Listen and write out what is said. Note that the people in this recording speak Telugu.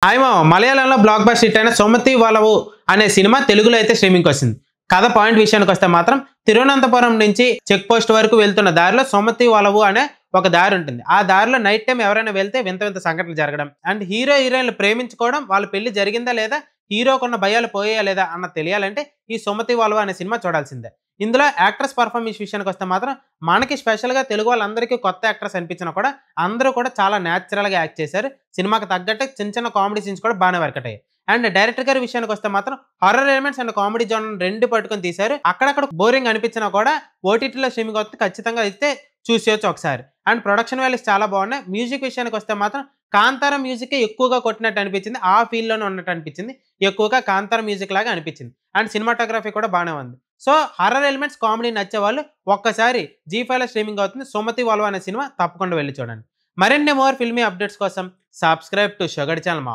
హాయ్ మామ, మలయాళంలో బ్లాక్ బస్టర్ హిట్ అయిన 'సొమతి వలవు' అనే సినిమా తెలుగులో అయితే స్ట్రీమింగ్‌కి వచ్చింది. కథ పాయింట్ విషయానికి వస్తే మాత్రం తిరువనంతపురం నుంచి చెక్ పోస్ట్ వరకు వెళ్తున్న దారిలో 'సొమతి వలవు' అనే ఒక దారి ఉంటుంది. ఆ దారిలో నైట్ టైమ్ ఎవరైనా వెళ్తే వింత వింత సంఘటనలు జరగడం అండ్ హీరో హీరోయిన్‌లు ప్రేమించుకోవడం, వాళ్ళ పెళ్లి జరిగిందా లేదా, హీరోకున్న భయాలు పోయాయా లేదా అన్నది తెలియాలంటే ఈ 'సొమతి వలవు' అనే సినిమా చూడాల్సిందే. ఇందులో యాక్టర్స్ పర్ఫార్మెన్స్ విషయానికి వస్తే మాత్రం మనకి స్పెషల్‌గా తెలుగు వాళ్ళందరికీ కొత్త యాక్టర్స్ అనిపించినా కూడా అందరూ కూడా చాలా నేచురల్‌గా యాక్ట్ చేశారు. సినిమాకి తగ్గట్టు చిన్న చిన్న కామెడీ సీన్స్ కూడా బాగానే వర్కౌట్ అయ్యాయి. అండ్ డైరెక్టర్ గారి విషయానికి వస్తే మాత్రం horror elements and comedy zone రెండు పట్టుకొని తీశారు. అక్కడక్కడ బోరింగ్ అనిపించినా కూడా ఓటీటీలో స్ట్రీమింగ్ వస్తే ఖచ్చితంగా అయితే చూసేయొచ్చు ఒకసారి. అండ్ ప్రొడక్షన్ వాల్యూస్ చాలా బాగున్నాయి. మ్యూజిక్ విషయానికి వస్తే మాత్రం కాంతార మ్యూజిక్ ఎక్కువగా కొట్టినట్టు అనిపించింది. ఆ ఫీల్ లోనే ఉన్నట్టు అనిపించింది. ఎక్కువగా కాంతార మ్యూజిక్ లాగా అనిపించింది. అండ్ సినిమాటోగ్రఫీ కూడా బాగానే ఉంది. సో హారర్ ఎలిమెంట్స్ కామెడీ నచ్చే వాళ్ళు ఒక్కసారి జీ5 లో స్ట్రీమింగ్ అవుతుంది 'సొమతి వలవు' అనే సినిమా తప్పకుండా వెళ్ళి చూడండి. మరిన్ని మోర్ ఫిల్మీ అప్డేట్స్ కోసం సబ్స్క్రైబ్ టు షుగర్ ఛానల్ మా